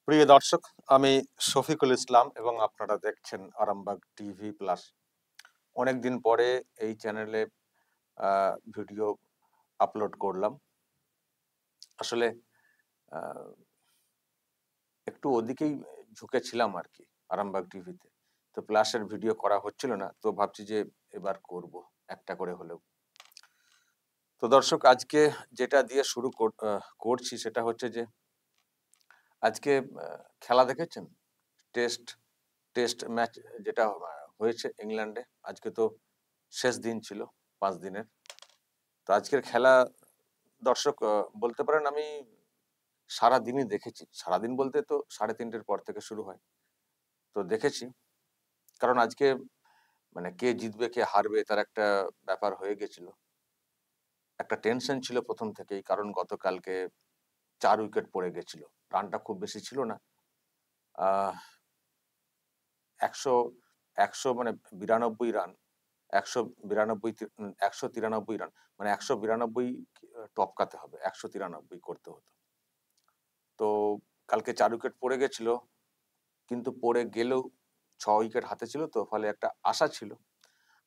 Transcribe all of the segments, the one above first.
প্রিয় দর্শক, আমি শফিকুল ইসলাম এবং আপনারা দেখছেন আরামবাগ টিভি প্লাস। অনেকদিন পরে এই চ্যানেলে ভিডিও আপলোড করলাম। আসলে আহ, একটু ওদিকেই ঝুঁকেছিলাম আর কি, আরামবাগ টিভিতে। তো প্লাসের ভিডিও করা হচ্ছিল না, তো ভাবছি যে এবার করব একটা করে হলেও। তো দর্শক, আজকে যেটা দিয়ে করছি সেটা হচ্ছে যে আজকে খেলা দেখেছেন? টেস্ট টেস্ট ম্যাচ যেটা হয়েছে ইংল্যান্ডে। আজকে তো শেষ দিন ছিল 5 দিনের। তো আজকের খেলা দর্শক, বলতে পারেন আমি সারা দিনই দেখেছি। সারাদিন বলতে তো 3:30-র পর থেকে শুরু হয়, তো দেখেছি। কারণ আজকে মানে কে জিতবে কে হারবে তার একটা ব্যাপার হয়ে গেছিল। একটা টেনশন ছিল প্রথম থেকেই, কারণ গতকালকে 4 উইকেট পড়ে গেছিল। রানটা খুব বেশি ছিল না, আহ 100 100 মানে 92 রান। 193 রান, মানে 192 টপকাতে হবে, 193 করতে হতো। তো কালকে 4 উইকেট পড়ে গেছিল, কিন্তু পড়ে গেলেও 6 উইকেট হাতে ছিল, তো ফলে একটা আশা ছিল।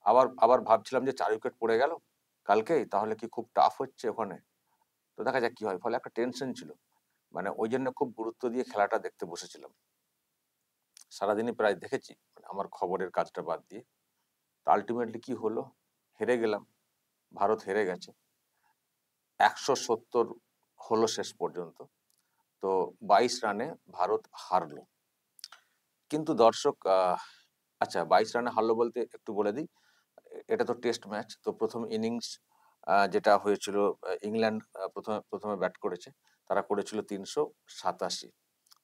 আবার আবার ভাবছিলাম যে 4 উইকেট পড়ে গেল কালকে, তাহলে কি খুব টাফ হচ্ছে ওখানে। তো দেখা যাক কি হয়। ফলে একটা টেনশন ছিল, মানে ওই জন্য খুব গুরুত্ব দিয়ে খেলাটা দেখতে বসেছিলাম। সারাদিনই প্রায় দেখেছি, মানে আমার খবরের কাজটা বাদ দিয়ে। তো আলটিমেটলি কি হলো, হেরে গেলাম। ভারত হেরে গেছে। 170 হলো শেষ পর্যন্ত। তো 22 রানে ভারত হারলো। কিন্তু দর্শক, আচ্ছা, 22 রানে হারলো বলতে একটু বলে দিই, এটা তো টেস্ট ম্যাচ। তো প্রথম ইনিংস যেটা হয়েছিল, ইংল্যান্ড প্রথমে প্রথমে ব্যাট করেছে। তারা করেছিল 387।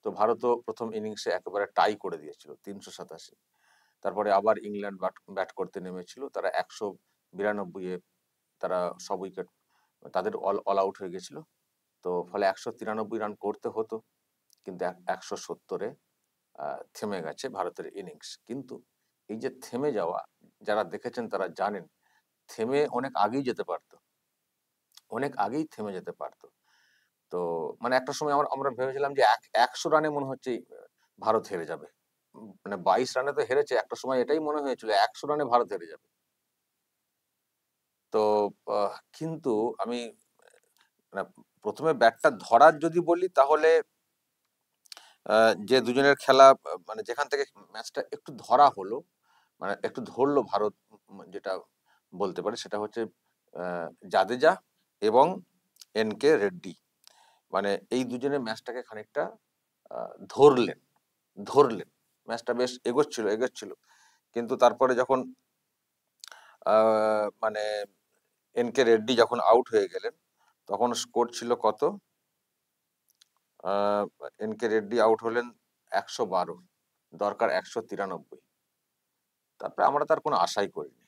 তো ভারতও প্রথম ইনিংসে একেবারে টাই করে দিয়েছিল 387। তারপরে আবার ইংল্যান্ড ব্যাট করতে নেমেছিল, তারা 192-এ তারা সব উইকেট, তাদের অল আউট হয়ে গেছিল। তো ফলে 193 রান করতে হতো, কিন্তু 170-এ থেমে গেছে ভারতের ইনিংস। কিন্তু এই যে থেমে যাওয়া, যারা দেখেছেন তারা জানেন, থেমে অনেক আগেই যেতে পারতো, অনেক আগেই থেমে যেতে পারতো। তো মানে একটা সময় আমরা ভেবেছিলাম যে 100 রানে মনে হচ্ছে ভারত হেরে যাবে। মানে 22 রানে তো হেরেছে, একটা সময় এটাই মনে হয়েছিল 100 রানে ভারত হেরে যাবে। তো কিন্তু আমি মানে প্রথমে ব্যাটটা ধরার যদি বলি, তাহলে যে দুজনের খেলা, মানে যেখান থেকে ম্যাচটা একটু ধরা হলো, মানে একটু ধরলো ভারত, যেটা বলতে পারে সেটা হচ্ছে জাদেজা এবং এনকে রেড্ডি। মানে এই দুজনের ম্যাচটাকে খানিকটা ধরলেন ধরলেন। ম্যাচটা বেশ এগোচ্ছিল এগোচ্ছিল, কিন্তু তারপরে যখন মানে এনকে রেড্ডি যখন আউট হয়ে গেলেন, তখন স্কোর ছিল কত? এনকে রেড্ডি আউট হলেন 112, দরকার 193। তারপরে আমরা তার কোনো আশাই করিনি।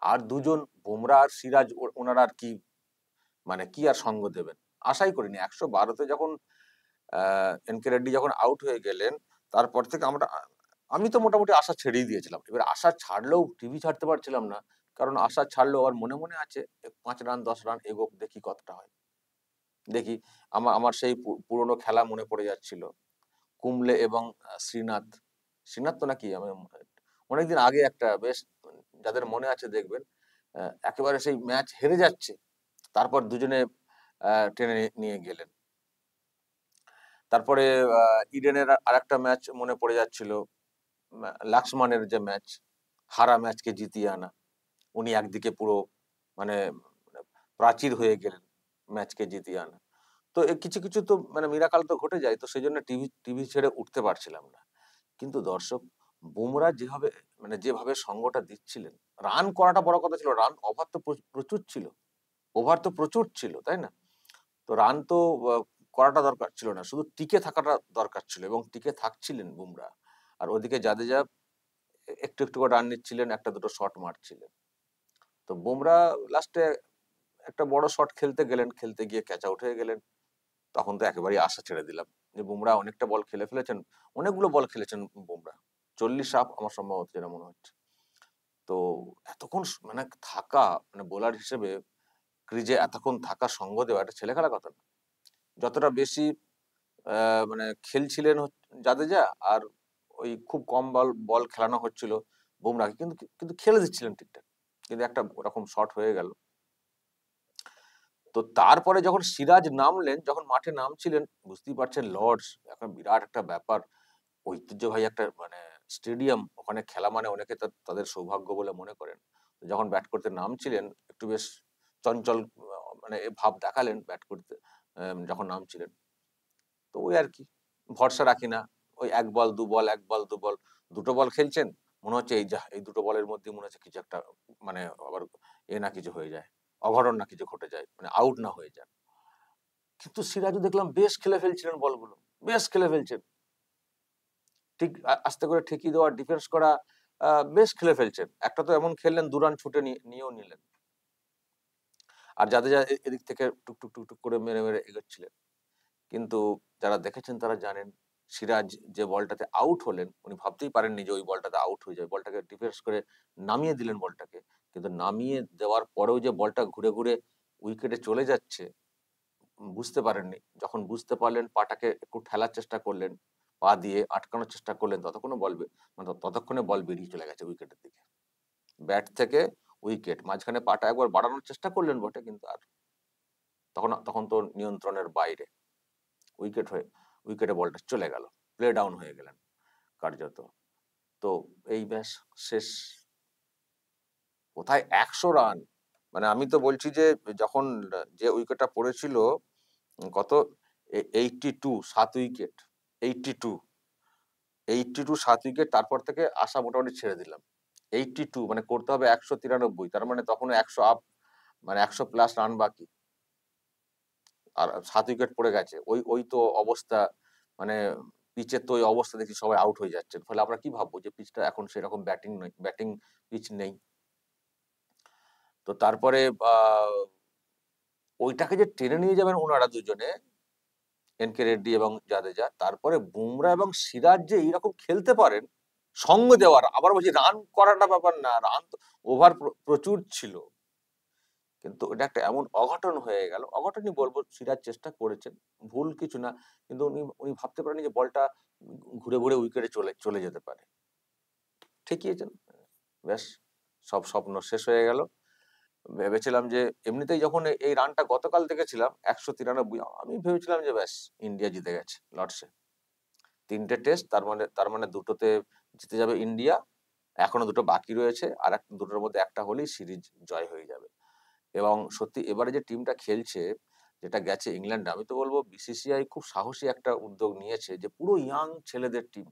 আর দুজন বুমরা আর সিরাজ, ওনারা আর কি, মানে কি আর সঙ্গ দেবেন, আশাই করিনি। 112-তে যখন এনকে রেড্ডি যখন আউট হয়ে গেলেন, তারপর থেকে আমি তো মোটামুটি আশা ছেড়েই দিয়েছিলাম। এবার আশা ছাড়লেও টিভি ছাড়তে পারছিলাম না, কারণ আশা ছাড়লেও আর মনে মনে আছে 5 রান 10 রান এগোক, দেখি কতটা হয়, দেখি। আমার আমার সেই পুরনো খেলা মনে পড়ে যাচ্ছিল, কুম্বলে এবং শ্রীনাথ। শ্রীনাথ তো নাকি, আমি অনেকদিন আগে একটা বেশ, যাদের মনে আছে দেখবেন, একেবারে সেই ম্যাচ হেরে যাচ্ছে, তারপর দুজনে টেনে নিয়ে গেলেন। তারপরে ইডেনের আরেকটা ম্যাচ মনে পড়ে যাচ্ছিল, লাক্সমানের যে ম্যাচ, হারা ম্যাচকে জিতিয়ে আনা। উনি একদিকে পুরো মানে প্রাচীর হয়ে গেলেন ম্যাচকে জিতিয়ে আনা। তো কিছু কিছু তো মানে মিরাকাল তো ঘটে যায়, তো সেই জন্য টিভি টিভি ছেড়ে উঠতে পারছিলাম না। কিন্তু দর্শক, বুমরা যেভাবে সঙ্গটা দিচ্ছিলেন, রান করাটা বড় কথা ছিল, রান ওভার তো প্রচুর ছিল, ওভার তো প্রচুর ছিল, তাই না? তো রান তো করাটা দরকার ছিল না, শুধু টিকে থাকাটা দরকার ছিল, এবং টিকে থাকছিলেন বুমরা। আর ওদিকে জাদেজা একটু একটু করে রান নিচ্ছিলেন, একটা দুটো শট মারছিলেন। তো বুমরা লাস্টে একটা বড় শট খেলতে গেলেন, খেলতে গিয়ে ক্যাচ আউট হয়ে গেলেন। তখন তো একেবারেই আশা ছেড়ে দিলাম, যে বুমরা অনেকটা বল খেলে ফেলেছেন, অনেকগুলো বল খেলেছেন বুমরা, 40 আপ আমার সম্ভবত যেটা মনে হচ্ছে। তো এতক্ষণ মানে থাকা, মানে বোলার হিসেবে ক্রিজে এতক্ষণ থাকা, সঙ্গ দেওয়া, এটা ছেলে খেলা কথা না। যতটা বেশি মানে খেলছিলেন জাদেজা, আর ওই খুব কম বল বল খেলানো হচ্ছিল বুমরাকে, কিন্তু কিন্তু খেলে দিচ্ছিলেন ঠিকঠাক, কিন্তু একটা ওরকম শট হয়ে গেল। তো তারপরে যখন সিরাজ নামলেন, যখন মাঠে নামছিলেন, বুঝতেই পারছেন লর্ডস এখন বিরাট একটা ব্যাপার, ঐতিহ্যবাহী একটা মানে স্টেডিয়াম, ওখানে খেলা মানে অনেকে তাদের সৌভাগ্য বলে মনে করেন। তো যখন ব্যাট করতে নামছিলেন একটু বেশ চঞ্চল মানে এ ভাব দেখালেন ব্যাট করতে, যখন নামছিলেন। তো ওই আর কি, ভরসা রাখি না, ওই এক বল দু বল, এক বল দু বল, দুটো বল খেলছেন, মনে হচ্ছে এই যা এই দুটো বলের মধ্যে মনে হচ্ছে কিছু একটা মানে আবার না কিছু হয়ে যায়, অঘটন না কিছু ঘটে যায়, মানে আউট না হয়ে যান। কিন্তু সিরাজও দেখলাম বেশ খেলে ফেলছিলেন বলগুলো, বেশ খেলে ফেলছেন, ঠিক আস্তে করে ঠেকিয়ে দেওয়া, ডিফেন্স করা, বেশ খেলে ফেলছেন। একটা তো এমন খেললেন 2 রান ছুটে নিয়েও নিলেন। আর জাদেজা এদিক থেকে টুক টুক টুক টুক করে মেরে মেরে এগোচ্ছিলেন। কিন্তু যারা দেখেছেন তারা জানেন, সিরাজ যে বলটাতে আউট হলেন, উনি ভাবতেই পারেননি যে ওই বলটাতে আউট হয়ে যাবে, বলটাকে ডিফেন্স করে নামিয়ে দিলেন বলটাকে। কিন্তু নামিয়ে দেওয়ার পরেও যে বলটা ঘুরে ঘুরে উইকেটে চলে যাচ্ছে, বুঝতে পারেননি। যখন বুঝতে পারলেন, পাটাকে একটু ঠেলার চেষ্টা করলেন, পা দিয়ে আটকানোর চেষ্টা করলেন, ততক্ষণে মানে ততক্ষণে বল বেরিয়ে চলে গেছে উইকেটের দিকে, ব্যাট থেকে উইকেট। মাঝখানে পাটা একবার বাড়ানোর চেষ্টা করলেন বটে, কিন্তু আর তখন তখন তো নিয়ন্ত্রণের বাইরে, উইকেট হয়ে উইকেটে বলটা চলে গেল, প্লে ডাউন হয়ে গেলেন কার্যত। তো এই ব্যাস শেষ। কোথায় 100 রান, মানে আমি তো বলছি যে যখন যে উইকেটটা পড়েছিল, কত 82, 7 উইকেট, 82, 82 7 উইকেট, তারপর থেকে আশা মোটামুটি ছেড়ে দিলাম। 82 মানে করতে হবে 193, তার মানে তখন 100 আপ, মানে 100+ রান বাকি, আর 7 উইকেট পড়ে গেছে, ওই ওই তো অবস্থা, মানে পিচের তো ওই অবস্থা দেখি সবাই আউট হয়ে যাচ্ছেন, ফলে আমরা কি ভাববো যে পিচটা এখন সেরকম ব্যাটিং পিচ নেই। তো তারপরে ওইটাকে যে টেনে নিয়ে যাবেন ওনারা দুজনে, এনকে রেড্ডি এবং জাদেজা, তারপরে বুমরা এবং সিরাজ যে এইরকম খেলতে পারেন, সঙ্গ দেওয়ার, আবার বলছি রান করাটা ব্যাপার না, রান তো ওভার প্রচুর ছিল, কিন্তু এটা একটা এমন অঘটন হয়ে গেল, অঘটনই বলবো, সিরাজ চেষ্টা করেছেন, ভুল কিছু না, কিন্তু উনি উনি ভাবতে পারেনি যে বলটা ঘুরে ঘুরে উইকেটে চলে চলে যেতে পারে, ঠেকিয়েছেন, ব্যাস সব স্বপ্ন শেষ হয়ে গেল। ভেবেছিলাম যে এমনিতেই যখন এই রানটা গতকাল দেখেছিলাম 193, আমি ভেবেছিলাম যে ব্যাস ইন্ডিয়া জিতে গেছে লর্ডসে, 3টে টেস্ট, তার মানে দুটোতে জিতে যাবে ইন্ডিয়া, এখনো দুটো বাকি রয়েছে, আর দুটোর মধ্যে একটা হলেই সিরিজ জয় হয়ে যাবে। এবং সত্যি এবারে যে টিমটা খেলছে, যেটা গেছে ইংল্যান্ডে, আমি তো বলবো বিসিসিআই খুব সাহসী একটা উদ্যোগ নিয়েছে, যে পুরো ইয়াং ছেলেদের টিম,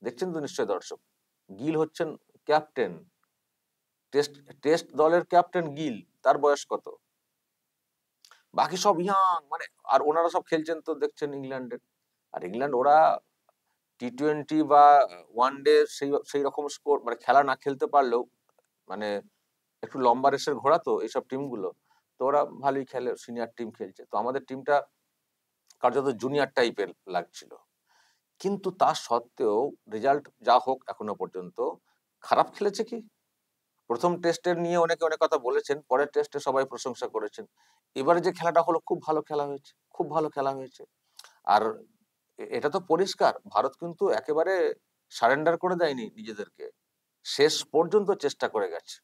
দেখছেন তো নিশ্চয় দর্শক, গিল হচ্ছেন ক্যাপ্টেন, টেস্ট টেস্ট দলের ক্যাপ্টেন গিল, তার বয়স কত, বাকি সব ইয়াং মানে, আর ওনারা সব খেলছেন তো দেখছেন ইংল্যান্ডের, আর ইংল্যান্ড ওরা টি-20 বা ওয়ানডে সেই সেই রকম স্কোর, মানে খেলা না খেলতে পারলেও, মানে একটু লম্বা রেসের ঘোড়া তো এইসব টিমগুলো, তো ওরা ভালোই খেলে, সিনিয়র টিম খেলছে, তো আমাদের টিমটা কার্যত জুনিয়র টাইপের লাগছিল। কিন্তু তা সত্ত্বেও রেজাল্ট যা হোক এখনো পর্যন্ত, খারাপ খেলেছে কি, প্রথম টেস্টের নিয়ে অনেকে অনেক কথা বলেছেন, পরের টেস্টে সবাই প্রশংসা করেছেন, এবারে যে খেলাটা হলো খুব ভালো খেলা হয়েছে, খুব ভালো খেলা হয়েছে। আর এটা তো পরিষ্কার, ভারত কিন্তু একেবারে সারেন্ডার করে দেয়নি নিজেদেরকে, শেষ পর্যন্ত চেষ্টা করে গেছে।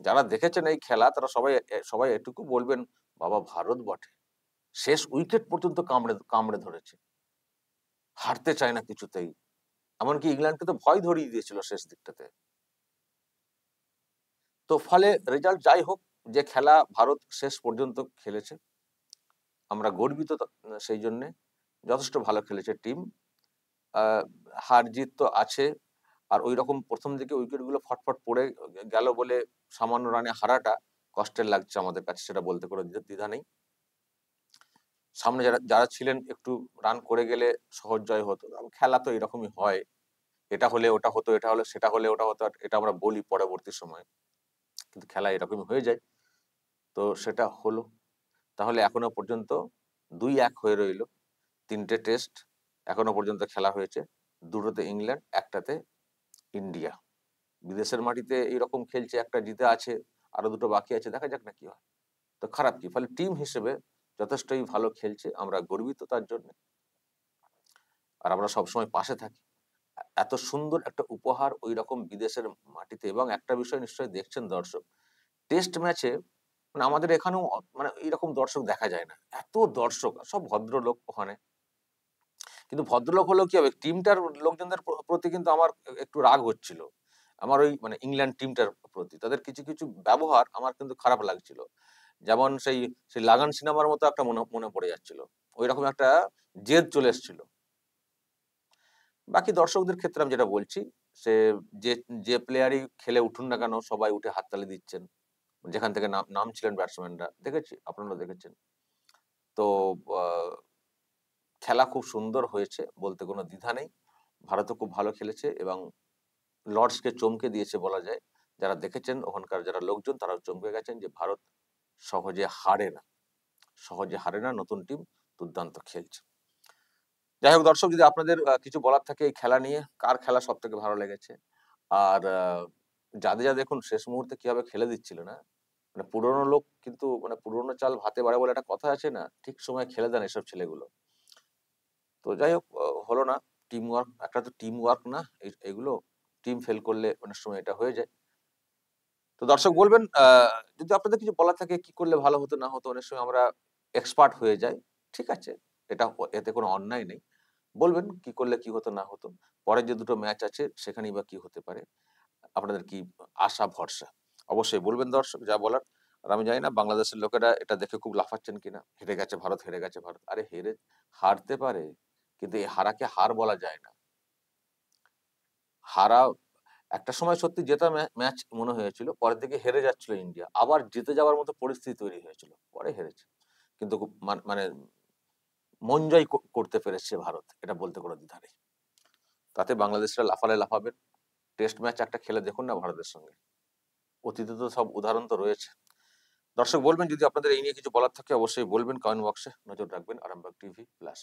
যারা দেখেছেন এই খেলা তারা সবাই সবাই এটুকু বলবেন, বাবা ভারত বটে, শেষ উইকেট পর্যন্ত কামড়ে কামড়ে ধরেছে, হারতে চায় না কিছুতেই, এমনকি ইংল্যান্ডকে তো ভয় ধরিয়ে দিয়েছিল শেষ দিকটাতে। তো ফলে রেজাল্ট যাই হোক, যে খেলা ভারত শেষ পর্যন্ত খেলেছে, আমরা গর্বিত সেই জন্যে, যথেষ্ট ভালো খেলেছে টিম। হার জিত তো আছে, আর ওই রকম প্রথম দিকে উইকেট গুলো ফটফট পড়ে গেল বলে সামান্য রানে হারাটা কষ্টের লাগছে আমাদের কাছে, সেটা বলতে কোনো দ্বিধা নেই। সামনে যারা যারা ছিলেন একটু রান করে গেলে সহজ জয় হতো, খেলা তো এরকমই হয়, এটা হলে ওটা হতো, এটা হলে সেটা হলে ওটা হতো, এটা আমরা বলি পরবর্তী সময়, কিন্তু খেলা এরকমই হয়ে যায়। তো সেটা হলো, তাহলে এখনো পর্যন্ত 2-1 হয়ে রইলো, 3টে টেস্ট এখনো পর্যন্ত খেলা হয়েছে, দুটোতে ইংল্যান্ড, একটাতে ইন্ডিয়া। বিদেশের মাটিতে এইরকম খেলছে, একটা জিতে আছে, আরো দুটো বাকি আছে, দেখা যাক না কি হয়। তো খারাপ কি, ফলে টিম হিসেবে যথেষ্টই ভালো খেলছে, আমরা গর্বিত তার জন্য, আর আমরা সবসময় পাশে থাকি। এত সুন্দর একটা উপহার ওই রকম বিদেশের মাটিতে, এবং একটা বিষয় নিশ্চয়ই দেখছেন দর্শক, টেস্ট ম্যাচে মানে আমাদের এখানেও মানে এইরকম দর্শক দেখা যায় না, এত দর্শক, সব ভদ্রলোক ওখানে। কিন্তু ভদ্রলোক হলেও কি হবে, টিমটার লোকজনদের প্রতি কিন্তু আমার একটু রাগ হচ্ছিল, আমার ওই মানে ইংল্যান্ড টিমটার প্রতি তাদের কিছু কিছু ব্যবহার আমার কিন্তু খারাপ লাগছিল। যেমন সেই সেই লাগান সিনেমার মতো একটা মনে মনে পড়ে যাচ্ছিল, ওই রকম একটা জেদ চলে এসেছিল। বাকি দর্শকদের ক্ষেত্রে আমি যেটা বলছি, সে যে যে প্লেয়ারই খেলে উঠুন না কেন, সবাই উঠে হাততালি দিচ্ছেন, যেখান থেকে নাম ছিলেন ব্যাটসম্যানরা, দেখেছি, আপনারা দেখেছেন। তো আহ, খেলা খুব সুন্দর হয়েছে বলতে কোনো দ্বিধা নেই, ভারতও খুব ভালো খেলেছে এবং লর্ডসকে চমকে দিয়েছে বলা যায়। যারা দেখেছেন ওখানকার যারা লোকজন, তারাও চমকে গেছেন যে ভারত সহজে হারে না, সহজে হারে না, নতুন টিম দুর্দান্ত খেলছে। যাই হোক দর্শক, যদি আপনাদের কিছু বলার থাকে এই খেলা নিয়ে, কার খেলা সব থেকে ভালো লেগেছে, আর জাদেজা দেখুন শেষ মুহূর্তে কিভাবে খেলে দিচ্ছিল না, মানে পুরোনো লোক কিন্তু, মানে পুরোনো চাল ভাতে বাড়ে বলে একটা কথা আছে না, ঠিক সময় খেলে দেন এসব ছেলেগুলো। তো যাই হোক, হলো না, টিম ওয়ার্ক, একটা তো টিম ওয়ার্ক না এগুলো, টিম ফেল করলে অনেক সময় এটা হয়ে যায়। তো দর্শক বলবেন, যদি আপনাদের কিছু বলার থাকে কি করলে ভালো হতো না হতো, অনেক সময় আমরা এক্সপার্ট হয়ে যাই, ঠিক আছে, এটা এতে কোনো অন্যায় নেই, বলবেন কি করলে কি হতো না হতো, পরের যে দুটো ম্যাচ আছে সেখানেই বা কি হতে পারে, আপনাদের কি আশা ভরসা, অবশ্যই বলবেন দর্শক যা বলার। আর আমি জানি না বাংলাদেশের লোকেরা এটা দেখে খুব লাফাচ্ছেন কিনা, হেরে গেছে ভারত, হেরে গেছে ভারত, আরে হারতে পারে, কিন্তু এই হারাকে হার বলা যায় না। হারা একটা সময় সত্যি জেতা ম্যাচ মনে হয়েছিল, পরের দিকে হেরে যাচ্ছিল ইন্ডিয়া, আবার জিতে যাওয়ার মতো পরিস্থিতি তৈরি হয়েছিল, পরে হেরেছে, কিন্তু খুব মানে মন জয় করতে পেরেছে ভারত, এটা বলতে কোনো দ্বিধা নেই। তাতে বাংলাদেশরা লাফালে লাফাবেন, টেস্ট ম্যাচ একটা খেলে দেখুন না ভারতের সঙ্গে, অতীতে তো সব উদাহরণ তো রয়েছে। দর্শক বলবেন যদি আপনাদের এই নিয়ে কিছু বলার থাকে, অবশ্যই বলবেন, কমেন্ট বক্সে নজর রাখবেন আরামবাগ টিভি প্লাস।